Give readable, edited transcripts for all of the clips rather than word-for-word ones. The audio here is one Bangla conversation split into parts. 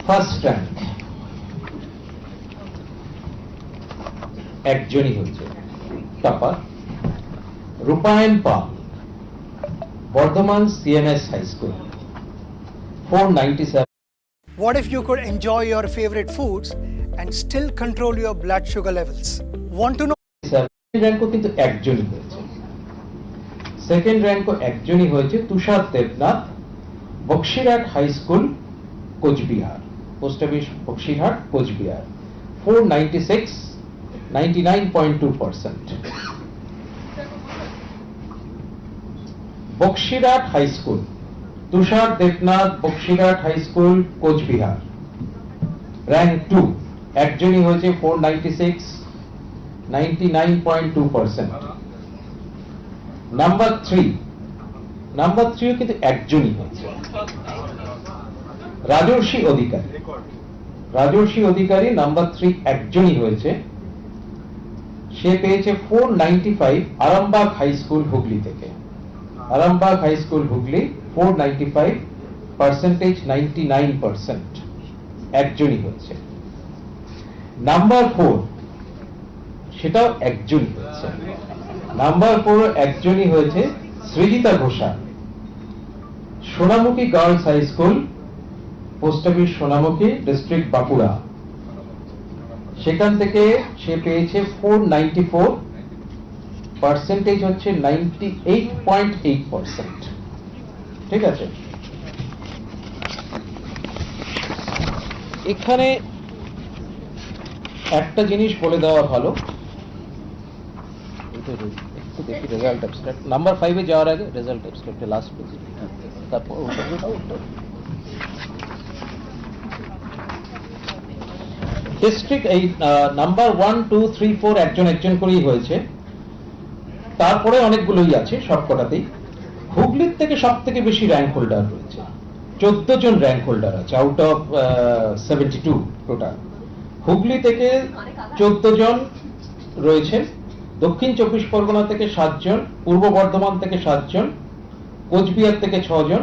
ফার্স্ট র্যাঙ্ক একজনই হচ্ছে topper, Rupayan Pal, Bardhaman CMS high school, 497. What if you could enjoy your favorite foods and still control your blood sugar levels? Want to know? র্যাঙ্কও কিন্তু একজনই হয়েছে। সেকেন্ড র্যাঙ্কও একজনই হয়েছে Tushar Debnath, Baxirhat high school, Cooch Behar, post office Baxirhat, Cooch Behar, 496, 99.2%। Baxirhat high school, Tushar Debnath, Baxirhat high school, Cooch Behar, rank 2 একজনই হয়েছে, 496, 99.2%। নাম্বার 3 কিন্তু একজনই হয়েছে, রাজর্ষি অধিকারী, নাম্বার 3 একজনই হয়েছে, সে পেয়েছে 495, আরামবাগ হাই স্কুল হুগলি থেকে, Arambagh high school Hooghly, 495, percentage 99%, একজনই হয়েছে। নাম্বার 4 সেটাও একজনই হয়েছে, নাম্বার 4 একজনই হয়েছে, Srijita Ghoshal, Sonamukhi girls high school, post office Sonamukhi, district Bankura, সেখান থেকে সে পেয়েছে 494, পার্সেন্টেজ হচ্ছে 98.8%। ঠিক আছে, এখানে একটা জিনিস বলে দেওয়া ভালো, একটু দেখি রেজাল্ট অ্যাবস্ট্রাক্ট, নাম্বার 5 এ যাওয়ার আগে রেজাল্ট অ্যাবস্ট্রাক্ট লাস্ট পেজ, তারপর ডিস্ট্রিক্ট এই নাম্বার 1, 2, 3, 4 একজন করেই হয়েছে, তারপরে অনেকগুলোই আছে, সবকটাতেই। হুগলির থেকে সব থেকে বেশি র্যাঙ্ক হোল্ডার রয়েছে, 14 জন র্যাঙ্ক হোল্ডার আছে আউট অফ 72 টোটাল। হুগলি থেকে 14 জন রয়েছে, দক্ষিণ 24 পরগনা থেকে 7 জন, পূর্ব বর্ধমান থেকে 7 জন, কোচবিহার থেকে 6 জন,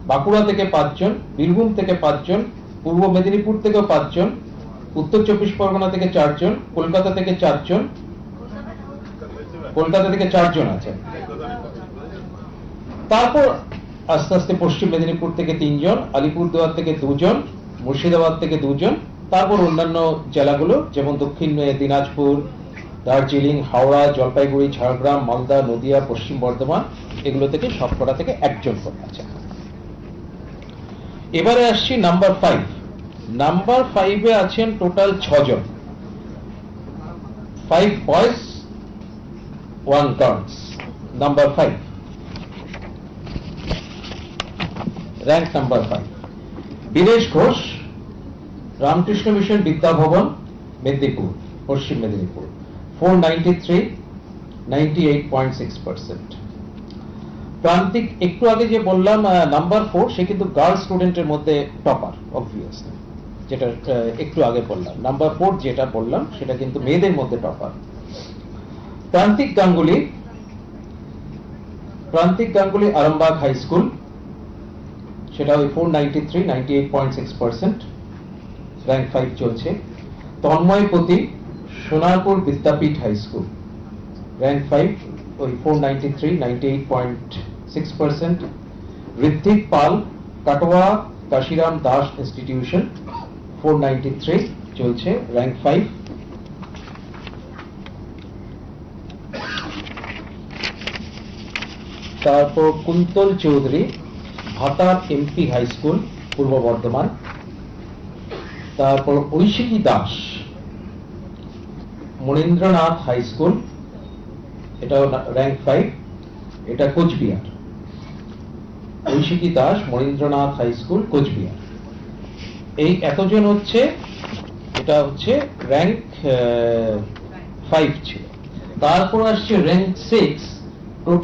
বাঁকুড়া থেকে 5 জন, বীরভূম থেকে 5 জন, পূর্ব মেদিনীপুর থেকেও 5 জন, উত্তর 24 পরগনা থেকে 4 জন, কলকাতা থেকে 4 জন, কলকাতা থেকে 4 জন আছে। তারপর আস্তে আস্তে পশ্চিম মেদিনীপুর থেকে 3 জন, আলিপুরদুয়ার থেকে 2 জন, মুর্শিদাবাদ থেকে 2 জন, তারপর অন্যান্য জেলাগুলো যেমন দক্ষিণ দিনাজপুর, দার্জিলিং, হাওড়া, জলপাইগুড়ি, ঝাড়গ্রাম, মালদা, নদিয়া, পশ্চিম বর্ধমান, এগুলো থেকে সবকটা থেকে একজন করে আছে। এবারে আসছি নাম্বার 5। নাম্বার 5 এ আছেন টোটাল 6 জন, 5 boys, 1 girls. Number 5 rank number 5, Biresh Ghosh, Ramakrishna mission Vidyabhavan, Medinipur, পশ্চিম মেদিনীপুর, 493, 98.6%। প্রান্তিক একটু আগে যে বললাম নাম্বার 4, সে কিন্তু গার্লস স্টুডেন্টের মধ্যে টপার, অবভিয়াসলি, যেটা একটু আগে বললাম। নাম্বার 4 যেটা বললাম সেটা কিন্তু মেয়েদের মধ্যে টপার। প্রান্তিক গাঙ্গুলি, আরামবাগ হাই স্কুল, সেটা ওই 493, 98.6%, র্যাঙ্ক 5 চলছে। তন্ময় পতি, সোনারপুর বিদ্যাপীঠ হাই স্কুল, র্যাঙ্ক 5, ওই 493, 98.6%। ঋত্বিক পাল, কাটোয়া কাশিরাম দাস ইনস্টিটিউশন, 493 চলছে, র্যাঙ্ক 5। তারপর কুন্তল চৌধুরী, ভাতার MP high school, Purba Bardhaman. তারপর ঐশিকী দাস, মনীন্দ্রনাথ হাই স্কুল, এটাও র্যাঙ্ক 5, এটা কোচবিহার। Aishiki Das, Manindranath high school, Cooch Behar. এই এতজন হচ্ছে, এটা হচ্ছে র্যাঙ্ক 5 ছিল। তারপর আসছে র্যাঙ্ক 6,